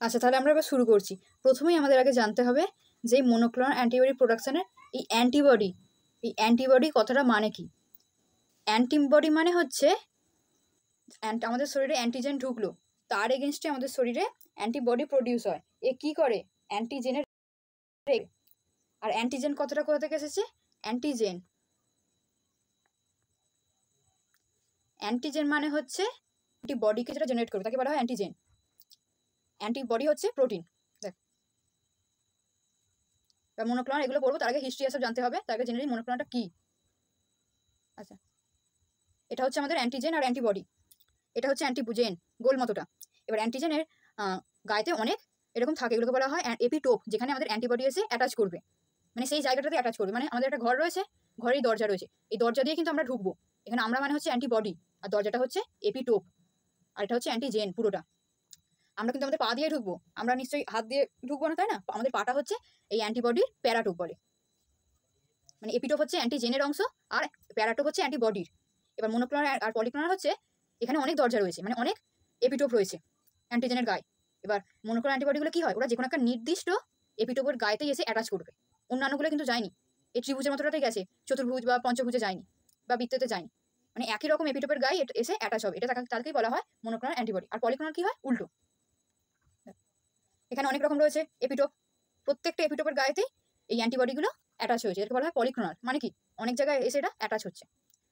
আচ্ছা, তাহলে আমরা এবার শুরু করছি। প্রথমেই আমাদের আগে জানতে হবে যে মনোক্লোনাল অ্যান্টিবডি প্রোডাকশনের এই অ্যান্টিবডি কথাটা মানে কি? অ্যান্টিবডি মানে হচ্ছে আমাদের শরীরে অ্যান্টিজেন ঢুকলো, তার এগেনস্টে আমাদের শরীরে অ্যান্টিবডি প্রডিউস হয়। এ কি করে? অ্যান্টিজেনের। আর অ্যান্টিজেন কথাটা কোথা থেকে এসেছে? অ্যান্টিজেন অ্যান্টিজেন মানে হচ্ছে অ্যান্টিবডিকে যেটা জেনারেট করবে তাকে বলা হয় অ্যান্টিজেন। অ্যান্টিবডি হচ্ছে প্রোটিন। দেখ, মনোক্লোনাল এগুলো পড়বো, তার আগে হিস্ট্রি এসব জানতে হবে, তার আগে জেনে নিই মনোক্লোনালটা কি। আচ্ছা, এটা হচ্ছে আমাদের অ্যান্টিজেন আর অ্যান্টিবডি। এটা হচ্ছে অ্যান্টিজেন, গোল মতোটা। এবার অ্যান্টিজেনের গায়েতে অনেক এরকম থাকে, এগুলোকে বলা হয় এপিটোপ, যেখানে আমাদের অ্যান্টিবডি এসে অ্যাটাচ করবে, মানে সেই জায়গাটাতে অ্যাটাচ করবে। মানে আমাদের একটা ঘর রয়েছে, ঘরের দরজা রয়েছে, এই দরজা দিয়ে কিন্তু আমরা ঢুকবো। এখানে আমরা মানে হচ্ছে অ্যান্টিবডি, আর দরজাটা হচ্ছে এপিটোপ, আর এটা হচ্ছে অ্যান্টিজেন পুরোটা। আমরা কিন্তু আমাদের পা দিয়ে ঢুকবো, আমরা নিশ্চয়ই হাত দিয়ে ঢুকবো না, তাই না? আমাদের পাটা হচ্ছে এই অ্যান্টিবডির প্যারাটোপ বলে। মানে এপিটোপ হচ্ছে অ্যান্টিজেনের অংশ, আর প্যারাটোপ হচ্ছে অ্যান্টিবডির। এবার মনোক্লোনাল আর পলিক্লোনাল হচ্ছে এখানে অনেক দরজা রয়েছে, মানে অনেক এপিটোপ রয়েছে অ্যান্টিজেনের গায়ে। এবার মনোক্লোনাল অ্যান্টিবডিগুলো কি হয়? ওরা যে কোনো একটা নির্দিষ্ট এপিটোপের গায়েতেই এসে অ্যাটাচ করবে, অন্যান্যগুলো কিন্তু যায়নি। এই ত্রিভুজের মতোটাতে গেছে, চতুর্ভুজ বা পঞ্চভুজে যায়নি, বা বৃত্ততে যায়নি। মানে একই রকম এপিটোপের গায়ে এসে অ্যাটাচ হবে, এটা তাকেই বলা হয় মনোক্লোনাল অ্যান্টিবডি। আর পলিক্লোনাল কি হয়? উল্টো। এখানে অনেক রকম রয়েছে এপিটোপ, প্রত্যেকটা এপিটোপের গায়েতেই এই অ্যান্টিবডিগুলো অ্যাটাচ হয়েছে, এটাকে বলা হয় পলিক্লোনাল। মানে কি? অনেক জায়গায় এসে এটা অ্যাটাচ হচ্ছে।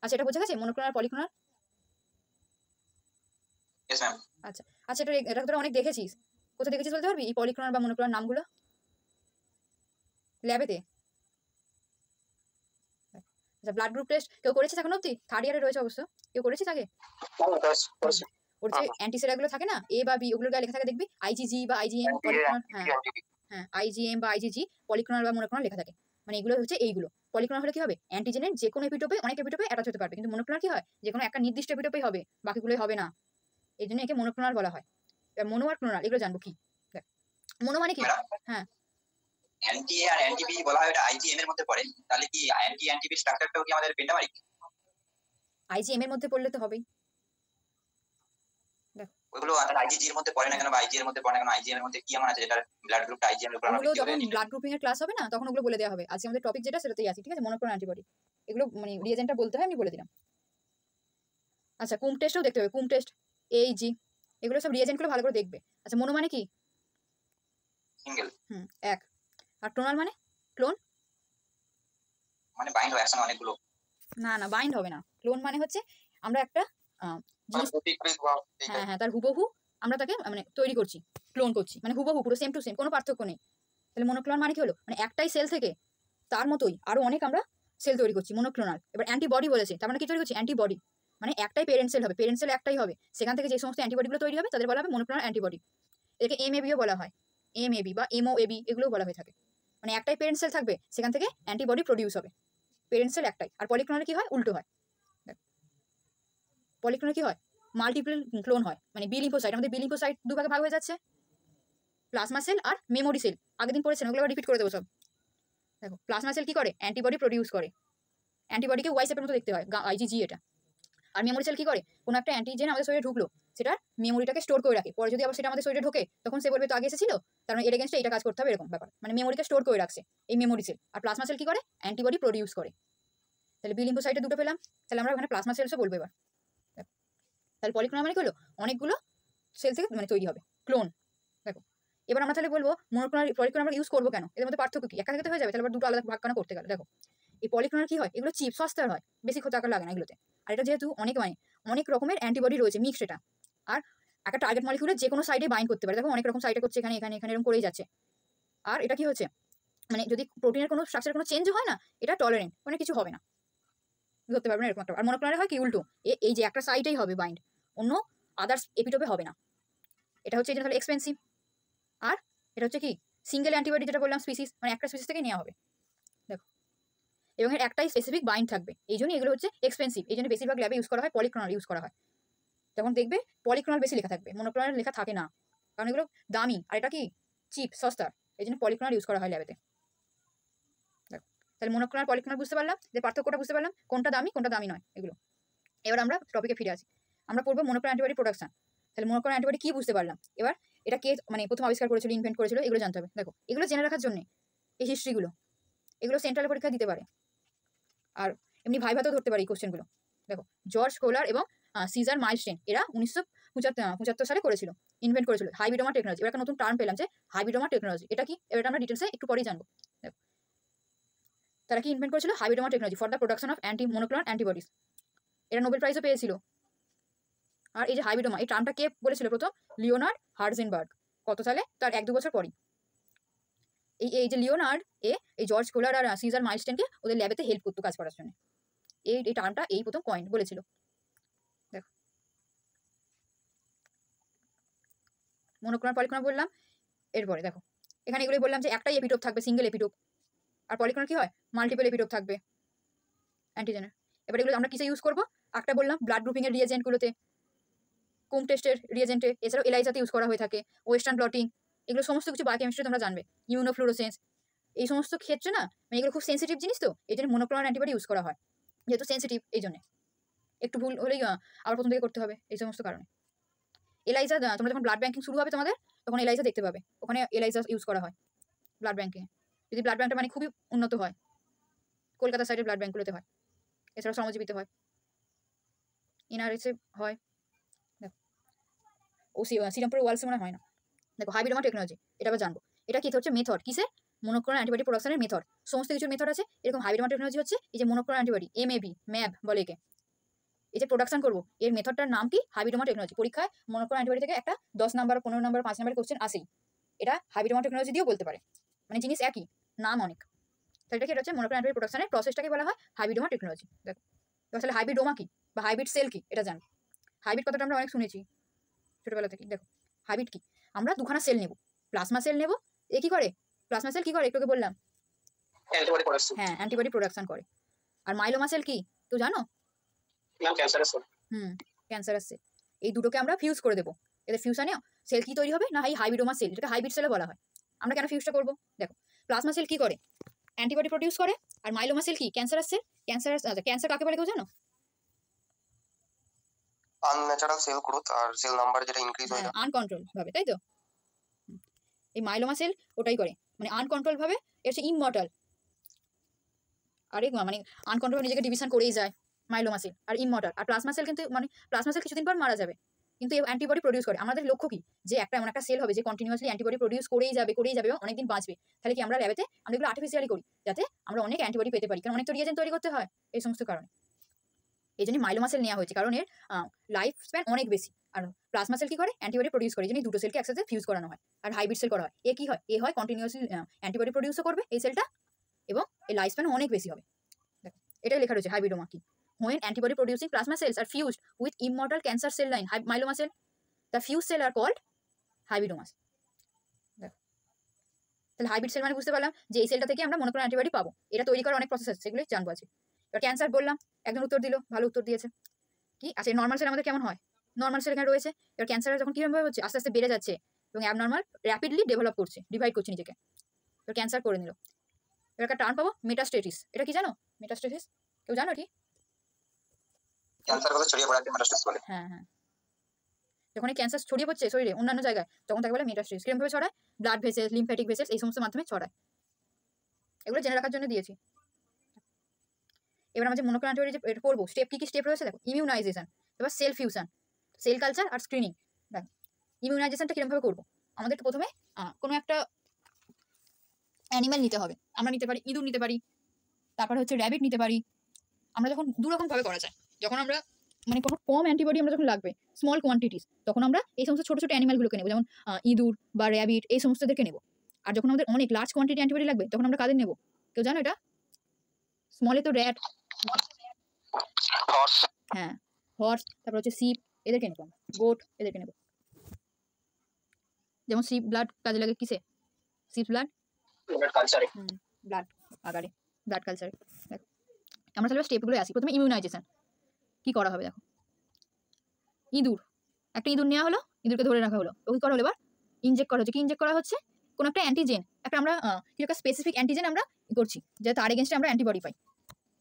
আচ্ছা, এটা বোঝা গেছে মনোক্লোনাল পলিক্লোনাল? আচ্ছা আচ্ছা, এটা তোরা অনেক দেখেছিস, কোথায় দেখেছিস বলতে পারবি এই পলিক্লোনাল বা মনোক্লোনাল নামগুলো? ল্যাবেতে? আচ্ছা, ব্লাড গ্রুপ টেস্ট কেউ করেছিস এখন অব্দি? থার্ড ইয়ারে রয়েছে অবশ্য, কেউ করেছিস আগে? ওর যে অ্যান্টিসেরাগুলো থাকে না, এ বা বি, ওগুলোর গায়ে লেখা থাকে দেখবি আইজিজি বা আইজিএম পলিক্লোনাল। হ্যাঁ হ্যাঁ, আইজিএম বা আইজিজি পলিক্লোনাল বা মনোক্লোনাল লেখা থাকে। মানে এগুলো হচ্ছে এইগুলো। পলিক্লোনাল হলে কি হবে? অ্যান্টিজেনের যে কোনো এপিটোপে, অনেক এপিটোপে অ্যাটাচ হতে পারবে, কিন্তু মনোক্লোনাল কি হয়? যে কোনো একটা নির্দিষ্ট এপিটোপেই হবে, বাকিগুলোই হবে না। এই জন্য একে মনোক্লোনাল বলা হয়। এবার মনো আর ক্লোনাল এগুলো জানবো কি। দেখ, মনো মানে কি? হ্যাঁ, অ্যান্টি এ আর অ্যান্টি বি বলা হয়, এটা আইজিএম এর মধ্যে পড়ে। তাহলে কি অ্যান্টি অ্যান্টি বি স্ট্রাকচারটাও কি আমাদের পেন্টামারিক? আইজিএম এর মধ্যে পড়লে তো হবেই। ওগুলো আইজিজি এর মধ্যে পড়ে না কেন, বা আইজি এর মধ্যে পড়ে না কেন? আইজিএম এর মধ্যে কি এমন আছে যেটা ব্লাড গ্রুপটা আইজিএম এর উপর আমরা ওগুলো ভিত্তি করে যখন নিই? ব্লাড গ্রুপিং এর ক্লাস হবে না, তখন ওগুলো বলে দেওয়া হবে। আজকে আমাদের টপিক যেটা সেটাতেই আছে, ঠিক আছে? মনোক্লোনাল অ্যান্টিবডি, এগুলো মানে রিয়েজেন্টটা বলতে হয়, আমি বলে দিলাম। আচ্ছা, কুম টেস্টও দেখতে হবে, কুম টেস্ট, এইজি, এগুলো সব রিয়েজেন্টগুলো ভালো করে দেখবে। আচ্ছা, মনো মানে কি? সিঙ্গেল। এক। আর ক্লোনাল মানে? ক্লোন মানে বাইন্ড হয় একসাথে অনেকগুলো। না না, বাইন্ড হবে না। ক্লোন মানে হচ্ছে আমরা একটা জিনিস, হ্যাঁ হ্যাঁ, তার হুবহু আমরা তাকে মানে তৈরি করছি, ক্লোন করছি, মানে হুবহু পুরো সেম টু সেম, কোনো পার্থক্য নেই। তাহলে মনোক্লোনাল মানে কি হলো? মানে একটাই সেল থেকে তার মতোই আরো অনেক আমরা সেল তৈরি করছি, মনোক্লোনাল। এবার অ্যান্টিবডি বলেছে, তার মানে কি তৈরি করছি? অ্যান্টিবডি। মানে একটাই পেরেন্ট সেল হবে, পেরেন্ট সেল একটাই হবে, সেখান থেকে যে সমস্ত অ্যান্টিবডিগুলো তৈরি হবে তাদের বলা হবে মনোক্লোনাল অ্যান্টিবডি। এটাকে এমএবিও বলা হয়, এমএবি বা এমওএবি এগুলোও বলা হয়ে থাকে। মানে একটাই পেরেন্ট সেল থাকবে, সেখান থেকে অ্যান্টিবডি প্রডিউস হবে, পেরেন্ট সেল একটাই। আর পলিক্লোনালে কি হয়? উল্টো হয়। পলিক্লোনালে কি হয়? মাল্টিপল ক্লোন হয়, মানে বি লিম্ফোসাইট, আমাদের বি লিম্ফোসাইট দুভাগে ভাগ হয়ে যাচ্ছে, প্লাজমা সেল আর মেমোরি সেল। আগের দিন পড়েছেন, ওগুলো রিপিট করে দেবো সব। দেখো, প্লাজমা সেল কি করে? অ্যান্টিবডি প্রডিউস করে, অ্যান্টিবডিকে ওয়াই শেপের মতো দেখতে হয়, আইজিজি এটা। আর মেমোরি সেল কি করে? কোনো একটা অ্যান্টিজেন আমাদের শরীরে ঢুকলো, সেটার মেমোরিটাকে স্টোর করে রাখে, পরে যদি আবার সেটা আমাদের শরীরে ঢোকে তখন সে বলবে তো আগে এসেছিল, তার মানে এর এগেনস্টে এটা কাজ করতে হবে, এরকম ব্যাপার। মানে মেমোরিকে স্টোর করে রাখছে এই মেমোরি সেল। আর প্লাজমা সেল কি করে? অ্যান্টিবডি প্রডিউস করে। তাহলে বি লিম্ফোসাইটে দুটো পেলাম, তাহলে আমরা ওখানে প্লাজমা সেলসও বলবো এবার। তাহলে পলিক্লোনাল মানে কি হলো? অনেকগুলো সেল থেকে মানে তৈরি হবে ক্লোন। দেখো, এবার আমরা তাহলে বলবো মনোক্লোনাল পলিক্লোনাল আমরা ইউজ করবো কেন? এদের মধ্যে পার্থক্য কি? একা থেকে হয়ে যাবে, তাহলে আবার দুটো আলাদা ভাগ কেন করতে গেল? দেখো, এই পলিক্লোনাল কি হয়? এগুলো চিপ, সস্তার হয়, বেশি টাকা লাগে না এগুলোতে। আর এটা যেহেতু অনেক রকমের অ্যান্টিবডি রয়েছে মিক্সড এটা, আর একটা টার্গেট মলিকিউলের যে কোনো সাইডে বাইন্ড করতে পারে। দেখো, অনেক রকম সাইডে করছে, এখানে এখানে এখানে এরকম করেই যাচ্ছে। আর এটা কি হচ্ছে, মানে যদি প্রোটিনের কোনো স্ট্রাকচার কোনো চেঞ্জ হয় না, এটা টলারেন্ট, মানে কিছু হবে না, ধরতে পারবে না এরকম একটা। আর মনোক্লোনালে হয় কি? উল্টো, এই যে একটা সাইডেই হবে বাইন্ড, অন্য আদার্স এপিটোপে হবে না। এটা হচ্ছে এই জন্য তাহলে এক্সপেন্সিভ। আর এটা হচ্ছে কি? সিঙ্গেল অ্যান্টিবডি, যেটা বললাম স্পিসিস, মানে একটা স্পিসিস থেকে নেওয়া হবে। দেখো, এবং এর একটাই স্পেসিফিক বাইন্ড থাকবে, এই জন্য এগুলো হচ্ছে এক্সপেন্সিভ। এই জন্য বেশিরভাগ ল্যাবে ইউজ করা হয় পলিক্লোনাল ইউজ করা হয়। তখন দেখবে পলিক্লোনাল বেশি লেখা থাকবে, মনোক্লোনাল লেখা থাকে না, কারণ এগুলো দামি আর এটা কি চিপ, সস্তার, এই জন্য পলিক্লোনাল ইউজ করা হয় ল্যাবেতে। দেখো, তাহলে মনোক্লোনাল পলিক্লোনাল বুঝতে পারলাম, যে পার্থক্যটা বুঝতে পারলাম, কোনটা দামি কোনটা দামি নয় এগুলো। এবার আমরা টপিকে ফিরে আসি, আমরা পড়বো মনোক্লোনাল অ্যান্টিবডি প্রোডাকশন। তাহলে মনোক্লোনাল অ্যান্টিবডি কি বুঝতে পারলাম। এবার এটা কে মানে প্রথম আবিষ্কার করেছিল, ইনভেন্ট করেছিল, এগুলো জানতে হবে। দেখো এগুলো জেনে রাখার জন্য এই হিস্ট্রিগুলো, এগুলো সেন্ট্রাল পরীক্ষা দিতে পারে, আর এমনি ভাইভাতেও ধরতে পারে এই কোশ্চেনগুলো। দেখো জর্জ কোলার এবং সিজার মাইলস্টেন এরা 1975 সালে করেছিল, ইনভেন্ট করেছিল হাইব্রিডোমা টেকনোলজি। এবার একটা নতুন টার্ম পেলাম যে হাইব্রিডোমা টেকনোলজি, এটা কি এটা আমরা ডিটেলসে একটু পরেই জানবো। দেখো তারা কি ইনভেন্ট করেছিল, hybridoma technology for the production of anti monoclonal antibodies. এরা নোবেল প্রাইজও পেয়েছিল। আর এই যে হাইব্রিডোমা এই টার্মটা কে বলেছিল প্রথম, লিওনার্ড হার্জেনবার্গ। কত সালে, তার 1-2 বছর পরই। এই যে লিওনার্ড এই জর্জ কোলার আর সিজার মাইলস্টেনকে ওদের ল্যাবেতে হেল্প করতো কাজ করার জন্য। এই টার্মটা এই প্রথম কয়েন বলেছিল। দেখো মনোক্লোনাল পলিক্লোনাল বললাম। এরপরে দেখো এখানে এগুলোই বললাম যে একটাই এপিটোপ থাকবে, সিঙ্গেল এপিটোপ। আর পলিক্লোনাল কি হয়, মাল্টিপল এপিটোপ থাকবে অ্যান্টিজেনের। এবার এগুলো আমরা কিসে ইউজ করবো, একটা বললাম ব্লাড গ্রুপিং এর রিয়েজেন্টগুলোতে, কুম টেস্টের রিয়েজেন্টে, এছাড়াও এলাইজাতে ইউজ করা হয়ে থাকে, ওয়েস্টার্ন ব্লটিং, এগুলো সমস্ত কিছু বায়োকেমিস্ট্রি তোমরা জানবে, ইমিউনোফ্লুরোসেন্স, এই সমস্ত ক্ষেত্রে না মানে এগুলো খুব সেন্সিটিভ জিনিস, তো এই জন্য মনোক্লোনাল অ্যান্টিবডি ইউজ করা হয়, যেহেতু সেন্সিটিভ এই জন্য। একটু ভুল হলেই আবার প্রথম থেকে করতে হবে, এই সমস্ত কারণে। এলাইজা তোমরা যখন ব্লাড ব্যাঙ্কিং শুরু হবে তোমাদের, তখন এলাইজা দেখতে পাবে, ওখানে এলাইজা ইউজ করা হয় ব্লাড ব্যাঙ্কিং। যদি ব্লাড ব্যাঙ্কটা মানে খুবই উন্নত হয়, কলকাতা সাইডের ব্লাড ব্যাঙ্কগুলোতে হয়, এছাড়াও শ্রমজীবিতে হয়, এনআরএসে হয়, দেখো ও শ্রীরামপুরের ওয়ালসে মনে হয় না। দেখো হাইব্রিডোমা টেকনোলজি, এটা আবার জানবো। এটা কি হচ্ছে মেথড, কিসে, মনোক্লোনাল অ্যান্টিবডি প্রোডাকশনের মেথড। সমস্ত কিছুর মেথড আছে, এরকম হাইব্রিডোমা টেকনোলজি হচ্ছে এই যে মনোক্লোনাল অ্যান্টিবডি, ম্যাব বলে একে, এই যে প্রোডাকশন করবো এর মেথডটার নাম কি, হাইব্রিডোমা টেকনোলজি। পরীক্ষায় মনোক্লোনাল অ্যান্টিবডি থেকে একটা 10 নাম্বার 15 নাম্বার 5 নাম্বার কোশ্চেন আসেই, এটা হাইব্রিডোমা টেকনোলজি দিয়েও বলতে পারে, মানে জিনিস একই, নাম অনেক। তাহলে এটা হচ্ছে মনোক্লোনাল অ্যান্টিবডি প্রোডাকশনের প্রসেসটাকে বলা হয় হাইব্রিডোমা টেকনোলজি। দেখো তাহলে হাইব্রিডোমা কি বা হাইব্রিড সেল কি এটা জানো। হাইব্রিড কথাটা আমরা অনেক শুনেছি ছোটবেলা থেকে। দেখো হাইব্রিড কি, আমরা দুখানা সেল নেব, প্লাজমা সেল নেব, এ কি করে, প্লাজমা সেল কি করে একটু বললাম, অ্যান্টিবডি প্রোডাকশন। হ্যাঁ অ্যান্টিবডি প্রোডাকশন করে। আর মাইলোমা সেল কি তো জানো, ক্যান্সারাস সেল। Cancerous sell. এই দুটোকে আমরা ফিউজ করে দেবো, এদের ফিউশনে সেল কি তৈরি হবে না, এই হাইব্রিডোমা সেল, এটাকে হাইব্রিড সেলও বলা হয়। আমরা কেন ফিউজটা করবো, দেখো প্লাজমা সেল কি করে, অ্যান্টিবডি প্রডিউস করে, আর মাইলোমা সেল কি, ক্যান্সারাস সেল। ক্যান্সার কাকে বলে কেউ জানো, আনন্যাচারাল সেল গ্রোথ আর সেল নাম্বার যেটা ইনক্রিজ হয় না, আনকন্ট্রোল ভাবে, তাই তো। এই মাইলোমা সেল ওটাই করে, মানে আনকন্ট্রোল ভাবে, এর হচ্ছে ইমমর্টাল, আর মানে আনকন্ট্রোল নিজেকে ডিভিশন করেই যায় মাইলোমা সেল, আর ইমমর্টাল। আর প্লাজমা সেল কিন্তু মানে প্লাজমা সেল কিছুদিন পর মারা যাবে, কিন্তু অ্যান্টিবডি প্রডিউস করে। আমাদের লক্ষ্য কি, যে একটা এমন একটা সেল হবে যে কন্টিনিউয়াসলি অ্যান্টিবডি প্রডিউস করেই যাবে এবং অনেকদিন বাঁচবে। তাহলে কি আমরা ল্যাবেতে আমরা এগুলো আর্টিফিশিয়ালি করি, যাতে আমরা অনেক অ্যান্টিবডি পেতে পারি, কারণ অনেক তো রিয়েজেন্ট তৈরি করতে হয় এই সমস্ত কারণে। এই জন্য মাইলোমা সেল নেওয়া হয়েছে, কারণ এর লাইফ স্প্যান অনেক বেশি। আর প্লাজমা সেল কি করে, অ্যান্টিবডি প্রডিউস করে, এই জন্য দুটো সেলকে একসাথে ফিউজ করানো হয়। আর হাইব্রিড সেল করা হয়, এ কি হয়, এ হয় কন্টিনিউয়াসলি অ্যান্টিবডি প্রডিউসও করবে এই সেলটা, এবং এই লাইফ স্প্যান অনেক বেশি হবে। দেখো এটাই লেখা রয়েছে হাইব্রিডোমা কি, when antibody producing plasma cells are fused with immortal cancer cell line myeloma cell, the fused cell are called hybridomas. দেখো তাহলে হাইব্রিড সেল মানে বুঝতে পারলাম যে এই সেলটা থেকে আমরা মনোক্লোনাল অ্যান্টিবডি পাবো, এটা তৈরি করার অনেক প্রসেস আছে, সেগুলোই জানবো আছে। এবার ক্যান্সার বললাম, একজন উত্তর দিল, ভালো উত্তর দিয়েছে। কি আচ্ছা নর্মাল সেল আমাদের কেমন হয়, নর্মাল সেল এখানে রয়েছে। এবার ক্যান্সার যখন কিভাবে হচ্ছে, আস্তে আস্তে বেড়ে যাচ্ছে এবং অ্যাবনর্মাল র্যাপিডলি ডেভেলপ করছে, ডিভাইড করছে নিজেকে, এবার ক্যান্সার করে নিল। এবার একটা টার্ম পাবো মেটাস্টেটিস, এটা কি জানো, মেটাস্টেটিস কেউ জানো কি, ক্যান্সার কথা ছড়িয়ে পড়াকে মেটাস্টেসিস বলে। হ্যাঁ যখন এই ক্যান্সার ছড়িয়ে পড়ছে শরীরে অন্যান্য জায়গায়, তখন তাকে বলে মেটাস্টেসিস। কিরকম ভাবে ছড়ায়, ব্লাড ভেসেলস, লিম্ফ্যাটিক ভেসেলস, এই সমস্ত মাধ্যমে ছড়ায়। এগুলো জেনে রাখার জন্য দিয়েছি। এবার আমরা যে মনোক্লোনাল অ্যান্টিবডি যে এটা পড়বো, স্টেপ কি স্টেপ রয়েছে দেখো, ইমিউনাইজেশন, এবার সেল ফিউশন, সেল কালচার আর স্ক্রিনিং। দেখো ইমিউনাইজেশনটা কিরকম ভাবে করবো, আমাদের প্রথমে কোনো একটা অ্যানিমাল নিতে হবে, আমরা নিতে পারি ইঁদুর নিতে পারি, তারপরে হচ্ছে র্যাবিট নিতে পারি। আমরা যখন দুরকম ভাবে করা যায়, যখন আমরা মানে কোনো কম অ্যান্টিবডি আমরা যখন লাগবে স্মল কোয়ান্টিটিস, তখন আমরা এই সমস্ত ছোটো ছোটো অ্যানিমালগুলোকে নেবো, যেমন ইঁদুর বা র্যাবিট এই সমস্তদেরকে নেবো। আর যখন আমাদের অনেক লার্জ কোয়ান্টিটি অ্যান্টিবডি লাগবে, তখন আমরা কাদের নেবো কেউ জানো এটা, স্মলে তো র্যাট, হ্যাঁ হর্স, তারপর হচ্ছে শিপ, এদেরকে নেবো আমরা, গোট এদেরকে নেবো। যেমন শিপ ব্লাড কাজে লাগে কিসে, শিপ ব্লাড কালচারে, ব্লাড আকারে, ব্লাড কালচারে। দেখো আমরা তাহলে স্টেপগুলো আসি। প্রথমে ইমিউনাইজেশন কি করা হবে, দেখো ইঁদুর, একটা ইঁদুর নেওয়া হলো, ইঁদুরকে ধরে রাখা হলো, ওকে করা হলো এবার ইনজেক্ট করা হচ্ছে। কি ইনজেক্ট করা হচ্ছে, কোনো একটা অ্যান্টিজেন, একটা আমরা কিরকম স্পেসিফিক অ্যান্টিজেন আমরা করছি, যে তার এগেনস্টে আমরা অ্যান্টিবডি পাই,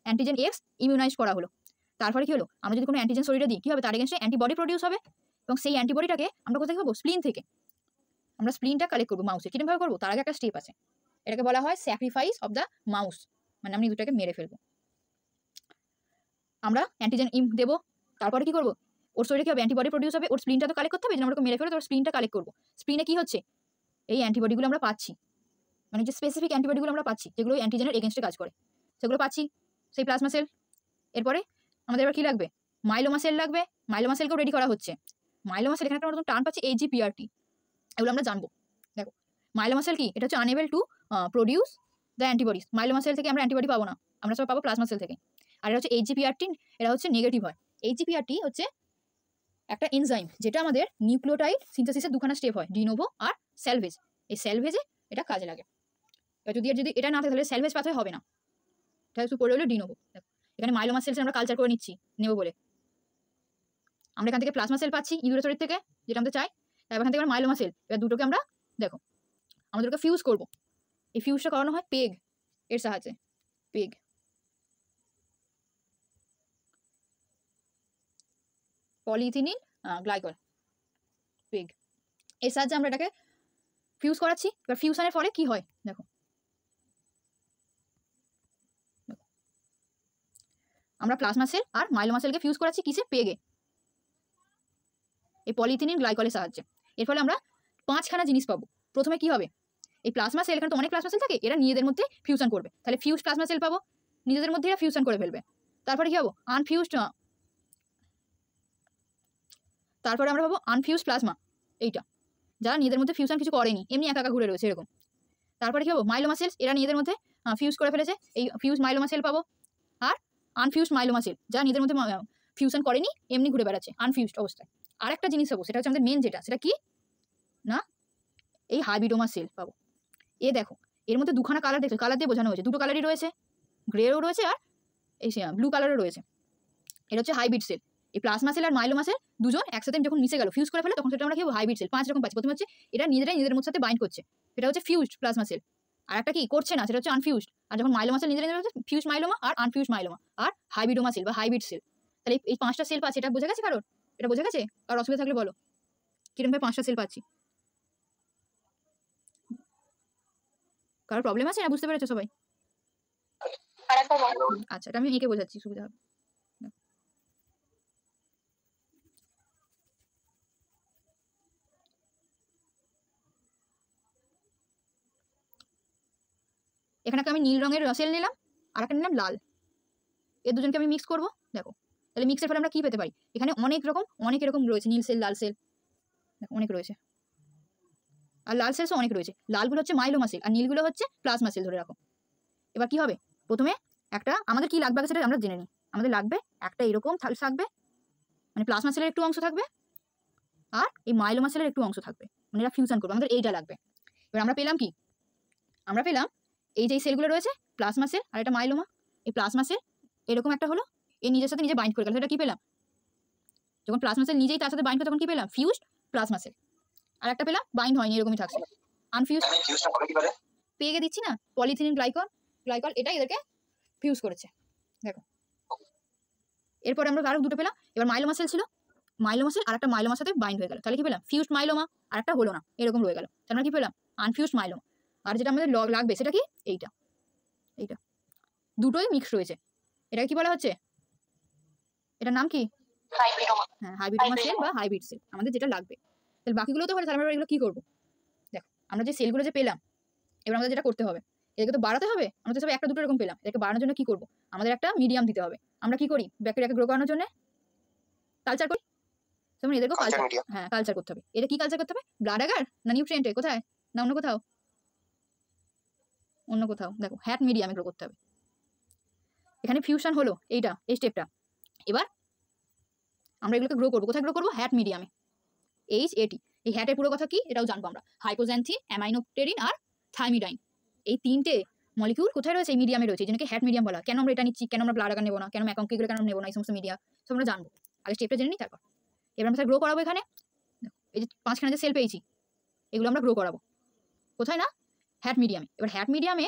অ্যান্টিজেন এক্স ইমিউনাইজ করা হলো। তারপরে কি হলো, আমরা যদি কোনো অ্যান্টিজেন শরীরে দিই, কি হবে, তার এগেনস্টে অ্যান্টিবডি প্রডিউস হবে, এবং সেই অ্যান্টিবডিটাকে আমরা কোথায় পাবো, স্প্লিন থেকে। আমরা স্প্লিনটা কালেক্ট করবো মাউসে। কিরকমভাবে করবো তার আগে একটা স্টেপ আছে, এটাকে বলা হয় স্যাক্রিফাইস অফ দ্য মাউস, মানে আমি দুটাকে মেরে ফেলবো। আমরা অ্যান্টিজেন ইম দেবো, তারপরে কি করবো ওর শরীরে কি হবে অ্যান্টিবডি প্রডিউস হবে, ওর স্প্লিনটা তো কালেক্ট করতে হবে, যেন আমরা ওকে মেরে ফেলে তো স্প্লিনটা কালেক্ট করবো। স্প্লিনে কি হচ্ছে এই অ্যান্টিবডিগুলো আমরা পাচ্ছি, মানে যে স্পেসিফিক অ্যান্টিবডিগুলো আমরা পাচ্ছি যেগুলো অ্যান্টিজেনের এগেনস্টে কাজ করে সেগুলো পাচ্ছি সেই প্লাজমা সেল। এরপরে আমাদের এবার কি লাগবে, মাইলোমা সেল লাগবে, মাইলোমা সেলকেও রেডি করা হচ্ছে। মাইলোমা সেল এখানে একটা নতুন টার্ম পাচ্ছি AGPRT, এগুলো আমরা জানবো। দেখো মাইলোমা সেল কি, এটা হচ্ছে unable to produce the antibodies. Myeloma cell থেকে আমরা অ্যান্টিবডি পাবো না, আমরা সব পাবো প্লাজমা সেল থেকে। আর এটা হচ্ছে AGPRT, এটা হচ্ছে নেগেটিভ হয়। AGPRT হচ্ছে একটা এনজাইম যেটা আমাদের নিউক্লিওটাইড সিনথেসিসের দুখানা স্টেপ হয়, ডিনোভো আর স্যালভেজ। এই স্যালভেজে এটা কাজে লাগে। এবার যদি এটা না থাকে তাহলে স্যালভেজ পাথওয়ে হবে না, এটা একটু পড়ে হলো ডিনোভো। দেখো এখানে মাইলোমা সেলস আমরা কালচার করে নিচ্ছি নেবো বলে, আমরা এখান থেকে প্লাজমা সেল পাচ্ছি ইউরেথ্রিট থেকে যেটা আমরা চাই, এবার এখান থেকে আমরা মাইলোমা সেল, এবার দুটোকে আমরা দেখো আমাদেরকে ফিউজ করবো। এই ফিউজটা করানো হয় পেগ এর সাহায্যে, পেগ পলিইথিলিন গ্লাইকল, পেগ এর সাহায্যে আমরা এটাকে ফিউজ করাচ্ছি। এবার ফিউশনের ফলে কি হয় দেখো, আমরা প্লাজমা সেল আর মাইলোমা সেলকে ফিউজ করাচ্ছি কিসে, পেগে, এই পলিইথিলিন গ্লাইকলের সাহায্যে। এর ফলে আমরা 5খানা জিনিস পাবো। প্রথমে কি হবে, এই প্লাজমা সেল, এখানে তো অনেক প্লাজমা সেল থাকে, এরা নিজেদের মধ্যে ফিউশন করবে, তাহলে ফিউজ প্লাজমা সেল পাবো, নিজেদের মধ্যে এরা ফিউশন করে ফেলবে। তারপরে কি হবো আনফিউজড, তারপরে আমরা পাবো আনফিউজ প্লাজমা, এইটা যারা নিজেদের মধ্যে ফিউশন কিছু করেনি, এমনি একা একা ঘুরে রয়েছে এরকম। তারপরে কি হবো মাইলোমা সেলস, এরা নিজেদের মধ্যে ফিউজ করে ফেলেছে, এই ফিউজ মাইলোমা সেল পাবো। আর আনফিউজড মাইলোমা সেল, যারা নিজেদের মধ্যে ফিউশন করেনি এমনি ঘুরে বেড়াচ্ছে আনফিউজড অবস্থায়। আর একটা জিনিস পাবো, সেটা হচ্ছে আমাদের মেন যেটা, সেটা কি না এই হাইব্রিডোমা সেল পাবো। এ দেখো এর মধ্যে দুখানা কালার দেখো, কালার দিয়ে বোঝানো হয়েছে, দুটো কালারই রয়েছে, গ্রেও রয়েছে আর এই ব্লু কালারও রয়েছে। এটা হচ্ছে হাইব্রিড সেল। এই প্লাজমা সেল আর মাইলোমা সেল দুজন একসাথে যখন মিশে গেল ফিউজ করে ফেলে তখন সেটা আমরা কি হাইব্রিড সেল। 5 রকম পাচ্ছি। প্রথমে হচ্ছে এটা নিজেদের মধ্যে সাথে বাইন্ড করছে, এটা হচ্ছে ফিউজড প্লাজমা সেল। আর একটা কি করছে না, সেটা হচ্ছে আনফিউজড। আর যখন মাইলোমা সেল নিজেদের হচ্ছে ফিউজ মাইলোমা আর আনফিউজ মাইলোমা আর হাইব্রিডোমা সেল বা হাইব্রিড সেল। তাহলে এই 5টা সেল পাচ্ছি, এটা বোঝা গেছে কারোর? এটা বোঝা গেছে? আর অসুবিধা থাকলে বলো কিরকম ভাবে 5টা সেল পাচ্ছি, কারোর প্রবলেম আছে না? বুঝতে পেরেছো সবাই? আচ্ছা এটা আমি এঁকে বোঝাচ্ছি, সুবিধা হবে। এখানে আমি নীল রঙের সেল নিলাম আর একটা নিলাম লাল, এর দুজনকে আমি মিক্স করবো। দেখো তাহলে মিক্সের ফলে আমরা কি পেতে পারি, এখানে অনেক এরকম রয়েছে, নীল সেল লাল সেল দেখো অনেক রয়েছে, আর লাল সেলসও অনেক রয়েছে। লালগুলো হচ্ছে মাইলোমা সেল আর নীলগুলো হচ্ছে প্লাজমা সেল ধরে রাখো। এবার কি হবে, প্রথমে একটা আমাদের কি লাগবে সেটা আমরা জেনে নিই। আমাদের লাগবে একটা এরকম থাকবে, মানে প্লাজমা সেলের একটু অংশ থাকবে আর এই মাইলোমা সেলের একটু অংশ থাকবে, মানে এরা ফিউশন করবে, আমাদের এইটা লাগবে। এবার আমরা পেলাম কি, আমরা পেলাম এই যে সেলগুলো রয়েছে প্লাজমা সেল আর এটা মাইলোমা। এই প্লাজমা সেল এরকম একটা হলো, এর নিজের সাথে নিজে বাইন্ড করে গেল, সেটা কি পেলাম, যখন প্লাজমা সেল নিজেই তার সাথে বাইন্ড করে তখন কি পেলাম, ফিউজড প্লাজমা সেল। আর একটা পেলাম বাইন্ড হয়নি, এরকমই থাকছে আনফিউজড। পেয়ে দিচ্ছি না পলিথিলিন গ্লাইকল, এটা এদেরকে ফিউজ করেছে দেখো। এরপরে আমরা আরো দুটো পেলাম। এবার মাইলোমা সেল ছিল, মাইলোমা সেল আর একটা মাইলোমার সাথে বাইন্ড হয়ে গেল, তাহলে কি পেলাম ফিউজড মাইলোমা, আর একটা হলো না এরকম রয়ে গেল, তাহলে আমরা কি পেলাম আনফিউজড মাইলোমা। আর যেটা আমাদের লাগবে সেটা কি, এইটা দুটোই মিক্স রয়েছে, এটাকে কি বলা হচ্ছে, এটার নাম কি, হ্যাঁ হাইব্রিডোমা সেল বা হাইব্রিড সেল আমাদের যেটা লাগবে। তাহলে বাকিগুলো তো হলো, তাহলে আমরা এগুলো কি করবো, দেখো আমরা যে সেলগুলো যে পেলাম এবার আমাদের যেটা করতে হবে, এদেরকে তো বাড়াতে হবে, আমরা তো সব একটা দুটো এরকম পেলাম, এদেরকে বাড়ানোর জন্য কি করবো, আমাদের একটা মিডিয়াম দিতে হবে। আমরা কি করি ব্যাকটেরিয়াকে গ্রো করানোর জন্য কালচার করি, যেমন এদেরকেও কালচার, হ্যাঁ কালচার করতে হবে। এটা কি কালচার করতে হবে, ব্লাড আগার না নিউট্রিয়েন্টে, কোথায় না অন্য কোথাও, দেখো হ্যাট মিডিয়ামে গ্রো করতে হবে। এখানে ফিউশন হলো এইটা, এই স্টেপটা। এবার আমরা এগুলোকে গ্রো করবো, কোথায় গ্রো করবো, হ্যাট মিডিয়ামে, HAT। এই হ্যাটের পুরো কথা কি এটাও জানবো আমরা, হাইপোজ্যান্থি, অ্যামাইনোপটেরিন আর থাইমিডাইন, এই 3টে মলিকিউল কোথায় রয়েছে, এই মিডিয়ামে রয়েছে, যেটাকে হ্যাট মিডিয়াম বলা। কেন আমরা এটা নিচ্ছি, কেন আমরা ব্লাড আগার নেবো না, কেন ম্যাকঙ্কিগুলো কেন নেবো না, এই সমস্ত মিডিয়া সব আমরা জানবো, আগে স্টেপটা জেনে নিই তারপর। এবার আমরা গ্রো করাবো এখানে, এই যে 5খানা যে সেল পেয়েছি এগুলো আমরা গ্রো করাবো কোথায় না, হ্যাট মিডিয়ামে। এবার হ্যাট মিডিয়ামে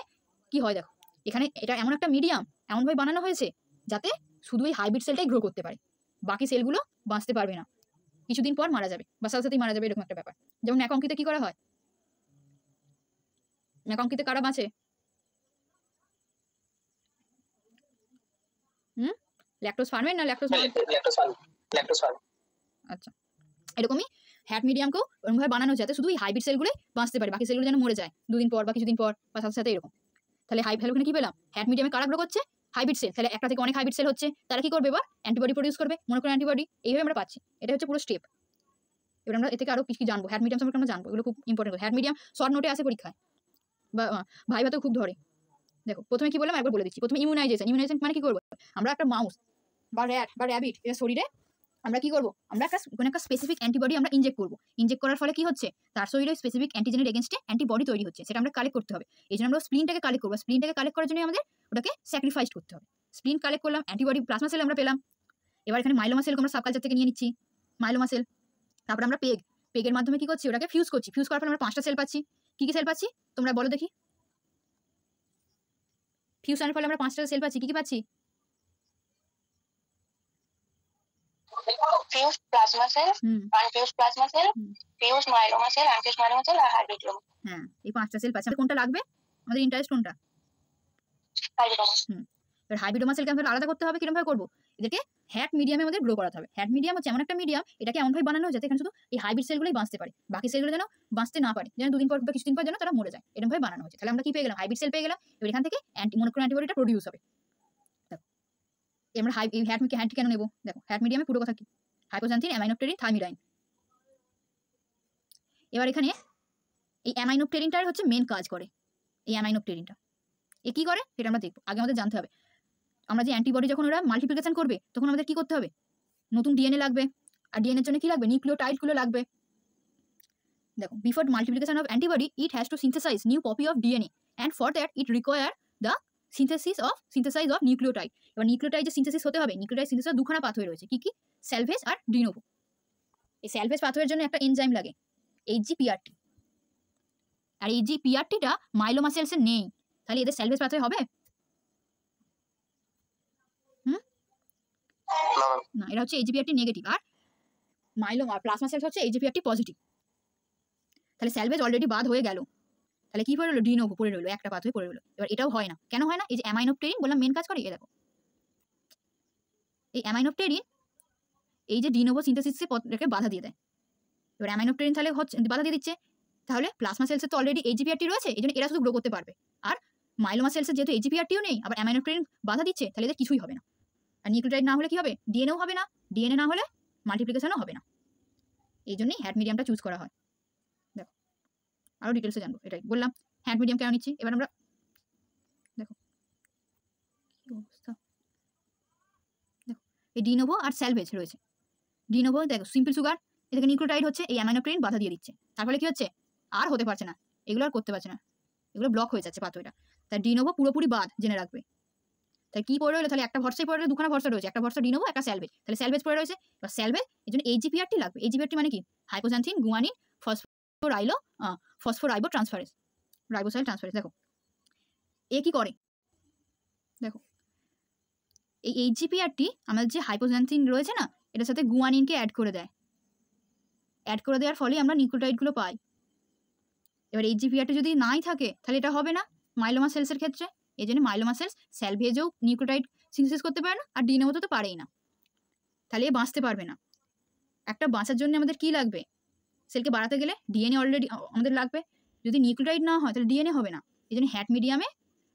কি হয় দেখো, এখানে এটা এমন একটা মিডিয়াম এমনভাবে বানানো হয়েছে যাতে শুধু এই হাইব্রিড সেলটাই গ্রো করতে পারে, বাকি সেলগুলো বাঁচতে পারবে না, কিছুদিন পর মারা যাবে বা সাথে সাথেই মারা যাবে, এরকম একটা ব্যাপার। যেমন ম্যাকঙ্কিতে কি করা হয়, ম্যাকংকিতে কারা বাঁচে? ল্যাকটোজ ফার্মের না ল্যাকটোজ আচ্ছা, এরকমই হ্যাট মিডিয়ামকেও এরকমভাবে বানানো যাতে শুধু এই হাইব্রিড সেলগুলোই বাঁচতে পারে, বাকি সেলগুলো যেন মরে যায় 2 দিন পর বা কিছুদিন পর বা সাথে সাথে এরকম। তাহলে ওখানে কি পেলাম? হ্যাট মিডিয়ামে কারা গ্রো করছে? Hybrid cell. তাহলে একটা থেকে অনেক হাইব্রিড সেল হচ্ছে, তারা কি করবে? এবার অ্যান্টিবডি প্রডিউস করবে, মনোক্লোনাল অ্যান্টিবডি। এইভাবে আমরা পাচ্ছি। এটা হচ্ছে পুরো স্টেপ। এবার আমরা এ থেকে আরো কিছু জানবো, হ্যাট মিডিয়াম সম্পর্কে আমরা জানবো, এগুলো খুব ইম্পর্টেন্ট। হ্যাট মিডিয়াম শর্ট নোটে আসে পরীক্ষায় বা ভাইভাতেও খুব ধরে। দেখো প্রথমে কি বললাম একবার বলে দিচ্ছি। প্রথমে ইমিউনাইজেশন মানে কি করবো? আমরা একটা মাউস বা র্যাট বা র্যাবিট এর শরীরে আমরা কি করবো? আমরা একটা স্পেসিফিক অ্যান্টিবডি আমরা ইনজেক্ট করবো। ইনজেক্ট করার ফলে কি হচ্ছে? তার শরীরে স্পেসিফিক অ্যান্টিজেনের এগেনস্টে অ্যান্টিবডি তৈরি হচ্ছে, সেটা আমরা কালেক্ট করতে হবে। এই জন্য আমরা স্প্লিনটাকে কালেক্ট করবো। স্প্লিনটাকে কালেক্ট করার জন্য আমাদের ওটাকে স্যাক্রিফাইস করতে হবে। স্প্লিন কালেক্ট করলাম, অ্যান্টিবডি প্লাজমা সেল আমরা পেলাম। এবার এখানে মাইলোমা সেলকে আমরা সাবকালচার থেকে নিয়ে নিচ্ছি, মাইলোমা সেল। তারপর আমরা পেগের মাধ্যমে কি করছি? ওটাকে ফিউজ করছি। ফিউজ করার ফলে আমরা 5টা সেল পাচ্ছি। কি কি সেল পাচ্ছি তোমরা বলো দেখি? ফিউশনের ফলে আমরা 5টা সেল পাচ্ছি। কি কি পাচ্ছি? fused plasma cell, unfused plasma cell, fused myeloma cell, unfused myeloma cell আর hybridoma। হ্যাঁ, এই 5টা সেল পাচ্ছি। কোনটা লাগবে? আমাদের ইন্টারেস্ট কোনটা? hybridoma। এবার হাইব্রিডোমা সেলকে আমাদের আলাদা করতে হবে। কিরকম ভাবে করবো? এদেরকে হ্যাট মিডিয়ামে আমাদের গ্রো করাতে হবে। হ্যাট মিডিয়াম হচ্ছে এমন একটা মিডিয়াম, এটাকে এমনভাবে বানানো যাতে এখানে শুধু এই হাইব্রিড সেলগুলোই বাঁচতে পারে, বাকি সেলগুলো যেন বাঁচতে না পারে, যেন 2 দিন পর বা কিছুদিন পর যেন তারা মরে যায়, এরকমভাবে বানানো হচ্ছে। তাহলে আমরা কি পেয়ে গেলাম? হাইব্রিড সেল পেয়ে গেলাম। এবার এখান থেকে মনোক্লোনাল অ্যান্টিবডিটা প্রডিউস হবে। দেখো আমরা হ্যাট কেন নেবো? দেখো হ্যাট মিডিয়ামে পুরো কথা কি? হাইপোক্সান্থিন, অ্যামাইনোপটেরিন, থাইমিডাইন। এবার এখানে এই অ্যামাইনোপটেরিনটার হচ্ছে মেন কাজ করে। এই অ্যামাইনোপটেরিনটা এ কি করে সেটা আমরা দেখবো। আগে আমাদের জানতে হবে, আমরা যে অ্যান্টিবডি যখন ওরা মাল্টিপ্লিকেশন করবে তখন আমাদের কি করতে হবে? নতুন ডিএনএ লাগবে, আর ডিএনএর জন্য কি লাগবে? নিউক্লিওটাইডগুলো লাগবে। দেখো, before multiplication of antibody it has to synthesise new copy of DNA and for that it require the synthesise of nucleotide. এবার নিউক্লিওটাইড যে সিনথেসিস হতে হবে, নিউক্লিওটাইড সিনথেসিস দুখানা পাথওয়ে রয়েছে। কি কি? স্যালভেজ আর ডিনোভো। এই স্যালভেজ পাথওয়ের জন্য একটা এনজাইম লাগে, এইচজিপিআরটি। আর এইচজিপিআরটিটা মাইলোমা সেলসে নেই, তাহলে এদের স্যালভেজ পাথওয়ে হবে? না, এটা হচ্ছে এইচজিপিআরটি নেগেটিভ, আর মাইলোমা প্লাজমা সেলস হচ্ছে এইচজিপিআরটি পজিটিভ। তাহলে স্যালভেজ অলরেডি বাদ হয়ে গেল। তাহলে কি পড়ে রইলো? ডিনোভো পড়ে রইলো, একটা পাথওয়ে পড়ে রইলো। এবার এটাও হয় না। কেন হয় না? এই যে অ্যামাইনোপটেরিন বললাম মেন কাজ করে। দেখো এই অ্যামাইনোপটেরিন এই যে ডিনোভো সিনথেসিসকে বাধা দিয়ে দেয়। এবার অ্যামাইনোপটেরিন তাহলে হচ্ছে বাধা দিয়ে দিচ্ছে, তাহলে প্লাজমা সেলসের তো অলরেডি এইচজিপিআরটি রয়েছে, এই জন্য এরা শুধু গ্রো করতে পারবে। আর মাইলোমা সেলসের যেহেতু এইচজিপিআরটিও নেই, আবার অ্যামাইনোপটেরিন বাধা দিচ্ছে, তাহলে এদের কিছুই হবে না। আর নিউক্লিওটাইড না হলে কি হবে? ডিএনএও হবে না, ডিএনএ না হলে মাল্টিপ্লিকেশনও হবে না। এই জন্যই হ্যাট মিডিয়ামটা চুজ করা হয়। দেখো আরও ডিটেলসে জানবো, এটাই বললাম হ্যাট মিডিয়াম কেন নিচ্ছি। এবার আমরা দেখো কি অবস্থা। দেখো এই ডিনোভো আর স্যালভেজ রয়েছে। ডিনোভো দেখো সিম্পল সুগার, এটাকে নিউক্লিওটাইড হচ্ছে, এই অ্যামাইনোপটেরিন বাধা দিয়ে দিচ্ছে। তার ফলে কি হচ্ছে? আর হতে পারছে না, এগুলো আর করতে পারছে না, এগুলো ব্লক হয়ে যাচ্ছে পাথওয়েটা। তাই ডিনোভো পুরোপুরি বাদ, জেনে রাখবে। তাই কি পড়ে রইলো? তাহলে একটা ভরসাই পড়ে রইলো, দুখানা ভরসা রয়েছে, একটা ভরসা ডিনোভো, একটা স্যালভেজ। তাহলে স্যালভেজ পড়ে রয়েছে। এবার স্যালভেজ এই জন্য এইচজিপিআরটি লাগবে। এইচজিপিআরটি মানে কি? হাইপোক্সান্থিন, গুয়ানিন, ফসফোরাইবো ট্রান্সফারেজ, রাইবোসাইল ট্রান্সফারেজ। দেখো এ কি করে? দেখো এই এইচজিপিআরটি আমাদের যে হাইপোক্সান্থিন রয়েছে না, এটার সাথে গুয়ানিনকে অ্যাড করে দেয়। অ্যাড করে দেওয়ার ফলে আমরা নিউক্লিওটাইডগুলো পাই। এবার এইচজিপিআরটি যদি নাই থাকে তাহলে এটা হবে না মাইলোমা সেলসের ক্ষেত্রে। এই জন্য মাইলোমা সেলস স্যালভেজেও নিউক্লিওটাইড সিনথেসিস করতে পারে না, আর ডিনোভোতে তো পারেই না। তাহলে এ বাঁচতে পারবে না। একটা বাঁচার জন্য আমাদের কি লাগবে? সেলকে বাড়াতে গেলে ডিএনএ অলরেডি আমাদের লাগবে। যদি নিউক্লিওটাইড না হয় তাহলে ডিএনএ হবে না। এই জন্য হ্যাট মিডিয়ামে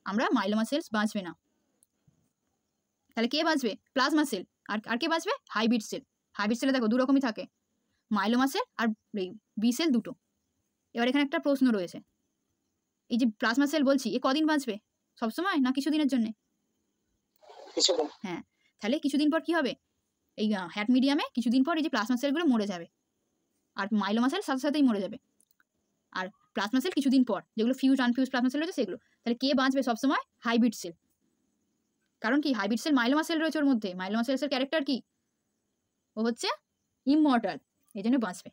আমরা মাইলোমা সেলস বাঁচবে না। তাহলে কে বাঁচবে? Plasma sell. আর কে বাঁচবে? Hybrid sell. হাইব্রিড সেলে দেখো 2 রকমই থাকে, মাইলোমা সেল আর বি সেল, দুটো। এবার এখানে একটা প্রশ্ন রয়েছে, এই যে প্লাজমা সেল বলছি, এ কদিন বাঁচবে? সবসময় না কিছুদিনের জন্য? হ্যাঁ, তাহলে কিছুদিন পর কি হবে? এই হ্যাট মিডিয়ামে কিছুদিন পর এই যে প্লাজমা সেলগুলো মরে যাবে, আর মাইলোমা সেল সাথে সাথেই মরে যাবে। আর প্লাজমা সেল কিছুদিন পর, যেগুলো ফিউজ আনফিউজ প্লাজমা সেল রয়েছে সেগুলো। তাহলে কে বাঁচবে সবসময়? Hybrid cell. কারণ কি? হাইব্রিড সেল মাইলোমা সেল রয়েছে ওর মধ্যে। মাইলোমা সেলসের ক্যারেক্টার কি? ও হচ্ছে ইমমর্টাল, এই জন্য বাঁচবে।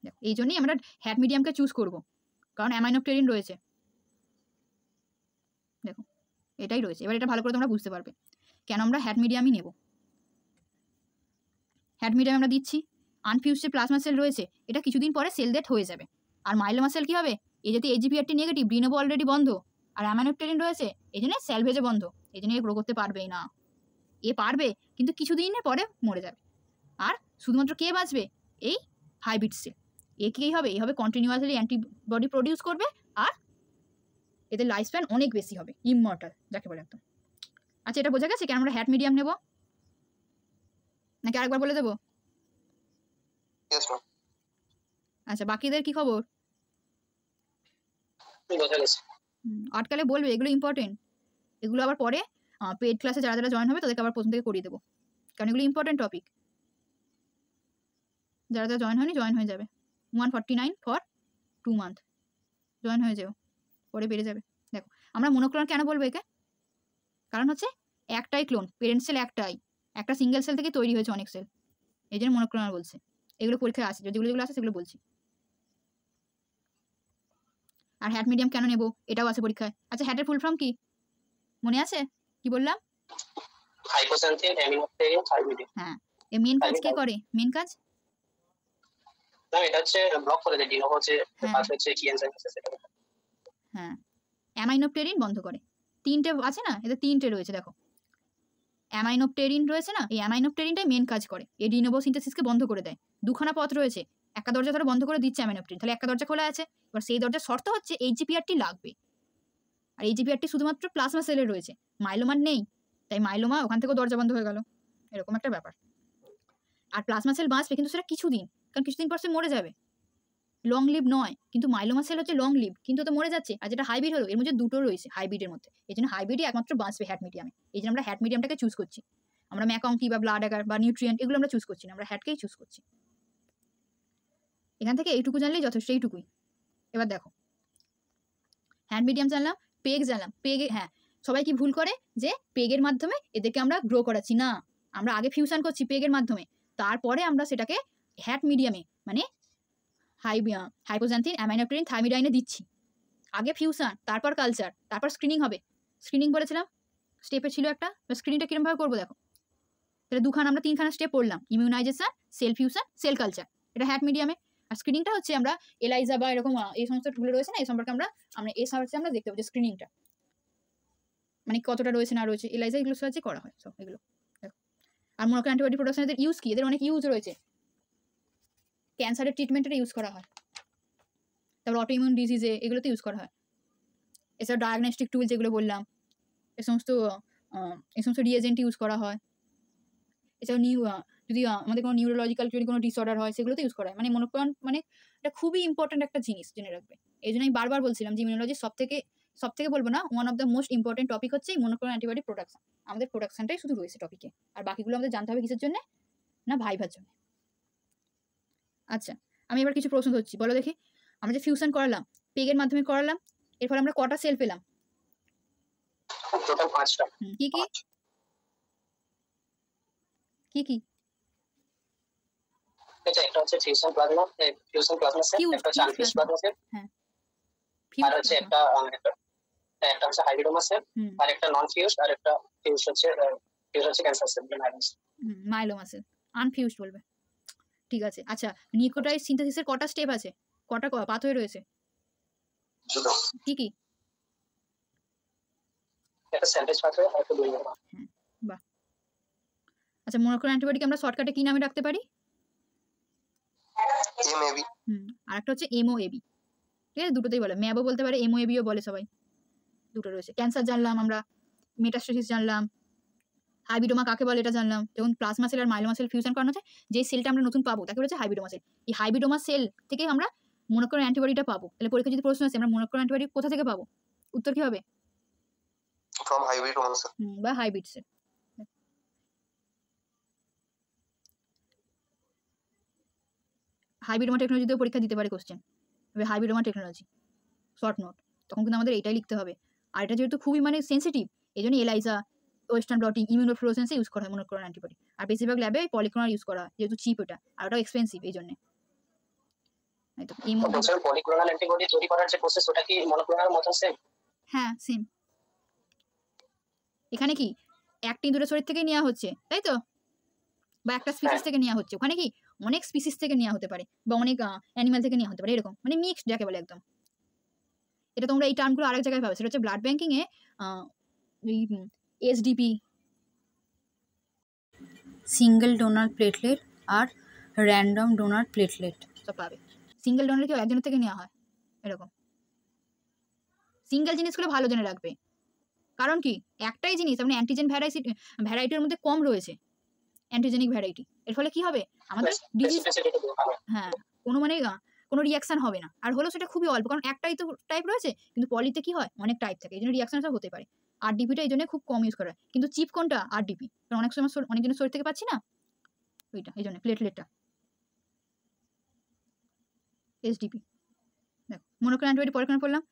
দেখো এই জন্যই আমরা হ্যাট মিডিয়ামকে চুজ করব, কারণ অ্যামাইনোপটেরিন রয়েছে। দেখো এটাই রয়েছে। এবার এটা ভালো করে তোমরা বুঝতে পারবে কেন আমরা হ্যাট মিডিয়ামই নেব। হ্যাট মিডিয়াম আমরা দিচ্ছি, আনফিউজ যে প্লাজমা সেল রয়েছে এটা কিছুদিন পরে সেল ডেথ হয়ে যাবে, আর মাইলোমা সেল কি হবে? এই যেহেতু AGPR-টি নেগেটিভ, ডি নোভো অলরেডি বন্ধ, আর অ্যামাইনোপটেরিন রয়েছে, এই জন্য স্যালভেজে বন্ধ, এই জন্য গ্রো করতে পারবেই না। এ পারবে কিন্তু কিছুদিনের পরে মরে যাবে। আর শুধুমাত্র কে বাঁচবে? এই হাইব্রিড সেল। এ কী হবে? এই হবে কন্টিনিউয়াসলি অ্যান্টিবডি প্রডিউস করবে, আর এদের লাইফ স্প্যান অনেক বেশি হবে, ইমমর্টাল যাকে বলে একদম। আচ্ছা, এটা বোঝা গেছে কেন আমরা হ্যাট মিডিয়াম নেব, নাকি আরেকবার বলে দেবো? Yes, ma'am. আচ্ছা, বাকিদের কি খবর? বোঝা গেছে। আটকালে বলবে, এগুলো ইম্পর্টেন্ট। এগুলো আবার পরে পেড ক্লাসে যারা যারা জয়েন হবে তাদেরকে আবার প্রথম থেকে করিয়ে দেবো, কারণ এগুলো ইম্পর্টেন্ট টপিক। যারা যারা জয়েন হয়নি জয়েন হয়ে যাবে। 149 ফর 2 মান্থ জয়েন হয়ে যাও, পরে বেড়ে যাবে। দেখো, আমরা মনোক্লোনাল কেন বলবো একে? কারণ হচ্ছে একটাই ক্লোন, পেরেন্ট সেল একটাই, একটা সিঙ্গেল সেল থেকে তৈরি হয়েছে অনেক সেল, এই জন্য মনোক্লোনাল বলছে। এগুলো পরীক্ষায় আসে, যেগুলো যেগুলো আসে সেগুলো বলছি। আর হ্যাট মিডিয়াম কেন নেব এটাও আছে পরীক্ষায়। আচ্ছা, হ্যাটের ফুল ফর্ম কি মনে আছে? কি বললাম? হাইপোস্যান্থিন অ্যামিনোপটেরিন থাইমিডিন। হ্যাঁ, এই মেন কাজ কে করে? মেন কাজ না, এটা হচ্ছে ব্লক করে দেয়, ডিনো হচ্ছে কাজ হচ্ছে কি এনজাইম আছে সেটা। হ্যাঁ, অ্যামাইনোপটেরিন বন্ধ করে। তিনটে আছে না, এতে তিনটে রয়েছে দেখো। অ্যামাইনোপটেরিন রয়েছে না, এই অ্যামাইনোপটেরিনটাই মেন কাজ করে, এই ডিনোভো সিনথেসিসকে বন্ধ করে দেয়। দুখানা পথ রয়েছে, একটা দরজা ধরে বন্ধ করে দিচ্ছে অ্যামাইনোপটেরিন, তাহলে একটা দরজা খোলা আছে। এবার সেই দরজার শর্ত হচ্ছে AGPR-টি লাগবে, আর AGPR-টি শুধুমাত্র প্লাজমা সেলের রয়েছে, মাইলোমার নেই, তাই মাইলোমা ওখান থেকেও দরজা বন্ধ হয়ে গেল, এরকম একটা ব্যাপার। আর প্লাজমা সেল বাঁচবে কিন্তু সেটা কিছুদিন, কারণ কিছুদিন পর সে মরে যাবে, লং লিভ নয়। কিন্তু মাইলোমা সেল হচ্ছে লং লিভ, কিন্তু তো মরে যাচ্ছে। আর যেটা হাইব্রিড হলো, এর মধ্যে দুটো রয়েছে হাইব্রিডের মধ্যে, এই জন্য হাইব্রিডই একমাত্র বাঁচবে হ্যাট মিডিয়ামে। এই জন্য আমরা হ্যাট মিডিয়ামটাকে চুজ করছি। আমরা ম্যাকংকি বা ব্লাড অ্যাগার বা নিউট্রিয়েন্ট এগুলো আমরা চুজ করছি না, আমরা হ্যাটকেই চুজ করছি। এখান থেকে এইটুকু জানলেই যথেষ্ট, এইটুকুই। এবার দেখো, হ্যাট মিডিয়াম জানলাম, পেগ জানলাম। পেগে হ্যাঁ, সবাই কি ভুল করে যে পেগের মাধ্যমে এদেরকে আমরা গ্রো করাচ্ছি, না, আমরা আগে ফিউশন করছি পেগের মাধ্যমে, তারপরে আমরা সেটাকে হ্যাট মিডিয়ামে মানে হাইপোজান্থিন অ্যামাইনোপটেরিন থাইমিডাইনে দিচ্ছি। আগে ফিউশন, তারপর কালচার, তারপর স্ক্রিনিং হবে। স্ক্রিনিং বলেছিলাম স্টেপে ছিল একটা, স্ক্রিনিংটা কিরমভাবে করবো দেখো। তাহলে আমরা তিনখানা স্টেপ পড়লাম, immunisation, cell fusion, cell culture, এটা হ্যাট মিডিয়ামে। আর স্ক্রিনিংটা হচ্ছে আমরা এলাইজা বা এরকম এই সমস্ত টুল রয়েছে না, এই সম্পর্কে আমরা এই সাহায্যে আমরা দেখতে পাবো যে স্ক্রিনিংটা মানে কতটা রয়েছে না রয়েছে, এলাইজা এগুলো সাহায্যে করা হয় সব এগুলো। দেখো, আর মনোক্লোনাল অ্যান্টিবডি প্রোডাকশন এদের ইউজ কি? এদের অনেক ইউজ রয়েছে, ক্যান্সারের ট্রিটমেন্টের ইউজ করা হয়, তারপর অটোইমিউন ডিজিজে এগুলোতে ইউজ করা হয়। এছাড়া ডায়াগনস্টিক টুল যেগুলো বললাম, এই সমস্ত রিয়েজেন্ট ইউজ করা হয়। এছাড়াও যদি আমাদের কোনো নিউরোলজিক্যাল যদি কোনো ডিসঅর্ডার হয় সেগুলোতে ইউজ করা হয়। মানে মনোক্লোনাল মানে এটা খুবই ইম্পর্ট্যান্ট একটা জিনিস, জেনে রাখবে। এই জন্য আমি বারবার বলছিলাম যে ইমিউনোলজির সব থেকে বলবো না, one of the most important topic হচ্ছে এই মনোক্লোনাল অ্যান্টিবডি প্রোডাকশন। আমাদের প্রোডাকশনটাই শুধু রয়েছে টপিকে, আর বাকিগুলো আমাদের জানতে হবে কিসের জন্য? না, ভাইভার জন্য। আচ্ছা, আমি এবার কিছু প্রশ্ন ধরছি, বলো দেখি। আমরা যে ফিউশন করালাম, পেগের মাধ্যমে করালাম, এর ফলে আমরা কটা সেল পেলাম? টোটাল 5টা। কি কি কি কি? এটা একটা হচ্ছে ফিউশন প্লাজমা সেল, একটা হচ্ছে আনফিউজ প্লাজমা সেল, হ্যাঁ, আর হচ্ছে একটা হচ্ছে হাইব্রিডোমা সেল, আর একটা নন ফিউজড, আর একটা ফিউজ হচ্ছে ক্যান্সার সেল, মাইলোমা সেল। আনফিউজড বলবে, ঠিক আছে। আচ্ছা, নিউক্লিওটাইড সিনথেসিসের কটা স্টেপ আছে, কটা পাথওয়ে রয়েছে? কি কি? একটা স্যান্ডউইচ পাথওয়ে আর একটা দুইবার। হ্যাঁ, বাহ। আচ্ছা, মনোক্লোনাল অ্যান্টিবডিকে আমরা শর্টকাটে কি নামে রাখতে পারি? এমএবি। আর একটা হচ্ছে এমওএবি, ঠিক আছে? দুটোতেই বলে, ম্যাবও বলতে পারে, এমওএবিও বলে সবাই, দুটো রয়েছে। ক্যান্সার জানলাম আমরা, মেটাস্টেসিস জানলাম, হাইব্রিডোমা কাকে বলে এটা জানলাম। যখন প্লাজমা সেল আর মাইলোমা সেল ফিউশন করানো হচ্ছে, যে সেলটা আমরা নতুন পাবো তাকে বলেছে হাইব্রিডোমা সেল। এই হাইব্রিডোমা সেল থেকে আমরা মনোক্লোনাল অ্যান্টিবডিটা পাবো। তাহলে পরীক্ষা যদি প্রশ্ন আসে আমরা মনোক্লোনাল অ্যান্টিবডি কোথা থেকে পাবো, উত্তর কি হবে? From hybridoma cell. বা হাইব্রিড সেল। হাইব্রিডোমা টেকনোলজিতেও পরীক্ষা দিতে পারে কোশ্চেন, তবে হাইব্রিডোমা টেকনোলজি শর্ট নোট, তখন কিন্তু আমাদের এটাই লিখতে হবে। আর এটা যেহেতু খুবই মানে সেন্সিটিভ, এই জন্য এলাইজা, ওয়েস্টার্ন ব্লটিং, ইমিউনোফ্লোরেসেন্সে ইউজ করা হয় মনোক্লোনাল অ্যান্টিবডি। আর বেশিরভাগ ল্যাবে পলিক্লোনাল ইউজ করা হয়, যেহেতু চিপ ওটা, আর ওটাও এক্সপেন্সিভ, এই জন্য। পলিক্লোনাল অ্যান্টিবডি তৈরি করার যে প্রসেস, ওটা কি মনোক্লোনাল মতো সেম? হ্যাঁ, সেম। এখানে কি একটি দুটো শরীর থেকে নেওয়া হচ্ছে, তাই তো, বা একটা স্পিসিস থেকে নেওয়া হচ্ছে। ওখানে কি অনেক স্পিসিস থেকে নেওয়া হতে পারে, বা অনেক অ্যানিমাল থেকে নেওয়া হতে পারে, এরকম মানে মিক্সড যাকে বলে একদম। এটা তোমরা এই টার্মগুলো আরেক জায়গায় পাবে, সেটা হচ্ছে ব্লাড ব্যাঙ্কিংয়ে এসডিপি, সিঙ্গেল ডোনার প্লেটলেট আর র্যান্ডম ডোনার প্লেটলেট সব পাবে। সিঙ্গেল ডোনার কেউ একজনের থেকে নেওয়া হয় এরকম। সিঙ্গেল জিনিসগুলো ভালো জেনে রাখবে, কারণ কি একটাই জিনিস আপনি অ্যান্টিজেন ভ্যারাইটির মধ্যে কম রয়েছে, অ্যান্টিজেনিক ভ্যারাইটি। এর ফলে কি হবে আমাদের ডিজিজ, হ্যাঁ কোনো মানে কোনো রিয়াকশন হবে না, আর হলেও সেটা খুবই অল্প, কারণ একটাই তো টাইপ রয়েছে, কিন্তু পলিতে কি হয় অনেক টাইপ থাকে, এই জন্য রিয়াকশন সব হতে পারে। আরডিপিটা এই জন্য খুব কম ইউজ করা হয়, কিন্তু চিপ কোনটা আরডিপি, কারণ অনেক সময় অনেকজনের শরীর থেকে পাচ্ছি না ওইটা, এই জন্য প্লেটলেটটা এসডিপি। দেখো মনোক্লোনাল অ্যান্টিবডি পরে পড়লাম,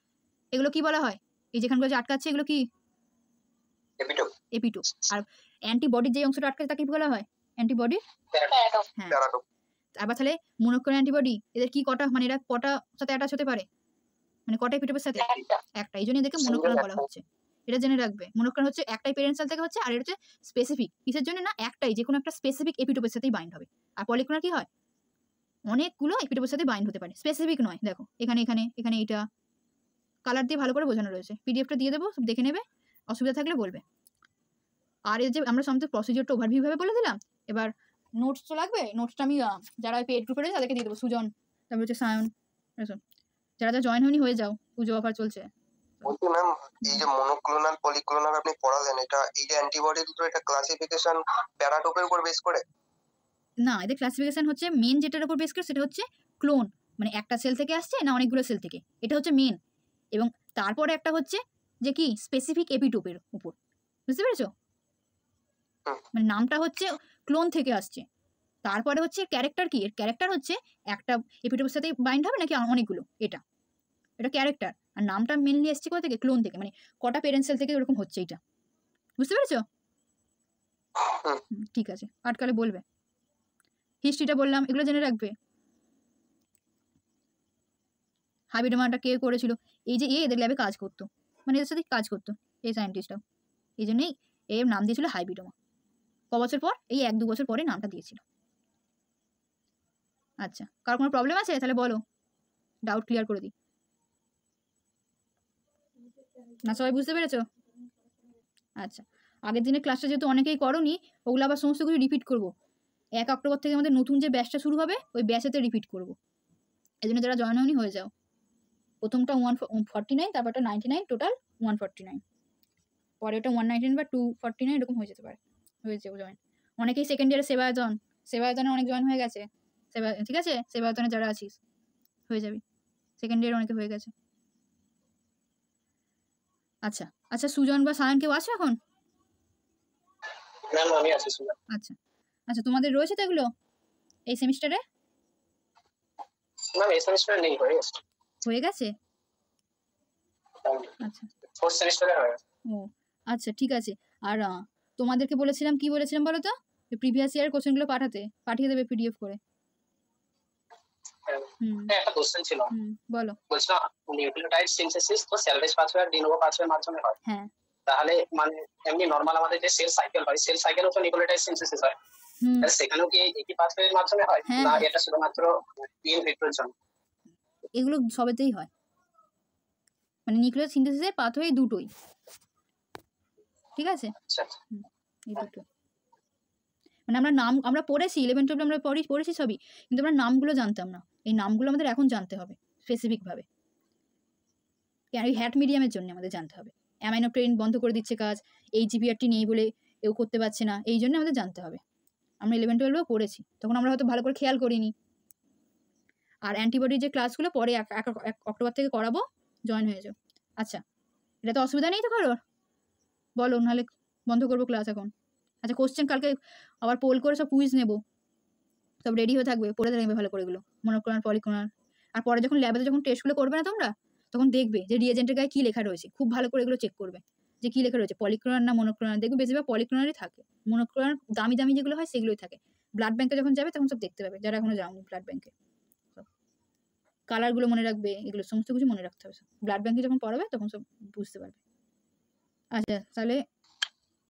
এগুলো কি বলা হয়, এই যেখানগুলো যে আটকাচ্ছে এগুলো কি এপিটোপ। আর অ্যান্টিবডির যে অংশটা আটকাচ্ছে তাকে কি বলা হয় অ্যান্টিবডি, হ্যাঁ। আবার তাহলে মনোক্লোনাল অ্যান্টিবডি এদের কি কটা, মানে এরা কটা সাথে অ্যাটাচ হতে পারে, মানে কটা এপিটোপের সাথে একটা, এই জন্য এদেরকে মনোক্লোনাল বলা হচ্ছে। এটা জেনে রাখবে, মনোক্লোনাল হচ্ছে একটাই প্যারেন্ট সেল থেকে হচ্ছে, আর এটা হচ্ছে স্পেসিফিক কিসের জন্য না, একটাই যে কোনো একটা স্পেসিফিক এপিটোপের সাথেই বাইন্ড হবে। আর পলিক্লোনাল কি হয় অনেকগুলো এপিটোপের সাথে বাইন্ড হতে পারে, স্পেসিফিক নয়। দেখো এখানে এখানে এখানে এইটা কালার দিয়ে ভালো করে বোঝানো রয়েছে, পিডিএফটা দিয়ে দেবো, সব দেখে নেবে, অসুবিধা থাকলে বলবে। আর এই যে আমরা সমস্ত প্রসিডিওরটা ওভারভিউ ভাবে বলে দিলাম, এবার নোটস তো লাগবে, নোটসটা আমি যারা পেড গ্রুপে রয়েছে তাদেরকে দিয়ে দেবো, সুজন, তারপর হচ্ছে সায়ন, যারা যারা জয়েন হয়নি হয়ে যাও, পুজো অফার চলছে। বলছি ম্যাম, এই যে মনোক্লোনাল পলিক্লোনাল আপনি পড়ালেন, এটা এই যে অ্যান্টিবডি দুটো, এটা ক্লাসিফিকেশন প্যারাটোপের উপর বেস করে? না, এদের ক্লাসিফিকেশন হচ্ছে মেন যেটার উপর বেস করে সেটা হচ্ছে ক্লোন, মানে একটা সেল থেকে আসছে না অনেকগুলো সেল থেকে, এটা হচ্ছে মেন। এবং তারপরে একটা হচ্ছে যে কি স্পেসিফিক এপিটোপের উপর, বুঝতে পেরেছো, মানে নামটা হচ্ছে ক্লোন থেকে আসছে। তারপরে হচ্ছে ক্যারেক্টার, কি এর ক্যারেক্টার হচ্ছে একটা এপিটোপের সাথে বাইন্ড হবে নাকি অনেকগুলো, এটা এটা ক্যারেক্টার। আর নামটা মেনলি এসছে কোথা থেকে, ক্লোন থেকে, মানে কটা প্যারেন্ট সেল থেকে এরকম হচ্ছে, এটা বুঝতে পেরেছো? ঠিক আছে, আটকালে বলবে। হিস্ট্রিটা বললাম, এগুলো জেনে রাখবে। হাইব্রিডোমাটা কে করেছিল, এই যে এদের ল্যাবে কাজ করতো, মানে এদের সাথে কাজ করতো এই সায়েন্টিস্টটাও, এই জন্যই এর নাম দিয়েছিল হাইব্রিডোমা। ক বছর পর, এই 1-2 বছর পরে নামটা দিয়েছিল। আচ্ছা, কার কোনো প্রবলেম আছে তাহলে বলো, ডাউট ক্লিয়ার করে দিই। না সবাই বুঝতে পেরেছো? আচ্ছা, আগের দিনের ক্লাসটা যেহেতু অনেকেই করোনি, ওগুলো আবার সমস্ত কিছু রিপিট করবো। 1 অক্টোবর থেকে আমাদের নতুন যে ব্যাচটা শুরু হবে, ওই ব্যাচেতে রিপিট করবো, এই জন্য যারা জয়েন হয়নি হয়ে যাও। প্রথমটা 149, তারপরটা 99, টোটাল 149, পরে ওটা 199 বা 249 এরকম হয়ে যেতে পারে, হয়ে যাবে জয়েন। অনেকেই সেকেন্ড ইয়ারে সেবায়তনে অনেক জয়েন হয়ে গেছে, ঠিক আছে, সেবায়তনে যারা আছিস হয়ে যাবি, সেকেন্ড ইয়ারে অনেকে হয়ে গেছে। আচ্ছা আচ্ছা, সুজন বা সায়ন কেউ আছে এখন? আচ্ছা আচ্ছা, তোমাদের রয়েছে তো এগুলো এই সেমিস্টারে? ম্যাম এই সেমিস্টারে নেই, হয়ে গেছে? আচ্ছা, ফোর্থ সেমিস্টারে হয়। ও আচ্ছা, ঠিক আছে। আর তোমাদেরকে বলেছিলাম, কি বলেছিলাম বলো তো, প্রিভিয়াস ইয়ারের কোশ্চেনগুলো পাঠিয়ে দেবে পিডিএফ করে। একটা কোশ্চেন ছিল, বলো। বলছিলাম নিউক্লিওটাইড সিনথেসিস তো সেলভেজ পাথওয়ে আর ডিনোভো পাথওয়ের মাধ্যমে হয়। হ্যাঁ, তাহলে মানে এমনি নরমাল আমাদের যে সেল সাইকেল হয়, সেল সাইকেলও তো নিউক্লিওটাইড সিনথেসিস হয়, তাহলে সেখানেও কি একই পাথওয়ের মাধ্যমে হয়, না এটা শুধুমাত্র ইন ভিট্রোর জন্য? এগুলো সবেতেই হয়, মানে নিউক্লিয়ার সিনথেসিসের পাথওয়ে দুটোই, ঠিক আছে? আচ্ছা, এই দুটো, মানে আমরা পড়েছি 11-12 আমরা পড়েছি সবই, কিন্তু আমরা নামগুলো জানতাম না, এই নামগুলো আমাদের এখন জানতে হবে স্পেসিফিকভাবে, কেন এই হ্যাট মিডিয়ামের জন্য আমাদের জানতে হবে। অ্যামাইনো ট্রেন বন্ধ করে দিচ্ছে কাজ, এই জিপিআরটি নেই বলে এও করতে পারছে না, এই জন্য আমাদের জানতে হবে। আমরা 11-12 পড়েছি, তখন আমরা হয়তো ভালো করে খেয়াল করিনি। আর অ্যান্টিবডির যে ক্লাসগুলো পরে 1 অক্টোবর থেকে করাবো, জয়েন হয়ে যাও। আচ্ছা, এটা তো অসুবিধা নেই তো কারোর? বলো, নাহলে বন্ধ করবো ক্লাস এখন। আচ্ছা, কোশ্চেন কালকে আবার পোল করে সব কুইজ নেবো, সব রেডি হয়ে থাকবে, পড়ে থাকবে ভালো করে এগুলো, মনোক্লোনাল পলিক্লোনাল। আর পরে যখন ল্যাবে যখন টেস্টগুলো করবে না তোমরা, তখন দেখবে যে রিএজেন্টের গায়ে কী লেখা রয়েছে, খুব ভালো করে এগুলো চেক করবে যে কী লেখা রয়েছে, পলিক্লোনাল না মনোক্লোনাল। দেখবে বেশিরভাগ পলিক্লোনালই থাকে, মনোক্লোনাল দামি দামি যেগুলো হয় সেগুলোই থাকে। ব্লাড ব্যাঙ্কে যখন যাবে তখন সব দেখতে পাবে, যারা এখনো যাওনি ব্লাড ব্যাঙ্কে। কালারগুলো মনে রাখবে, এগুলো সমস্ত কিছু মনে রাখতে হবে, ব্লাড ব্যাঙ্কে যখন পড়াবে তখন সব বুঝতে পারবে। আচ্ছা, তাহলে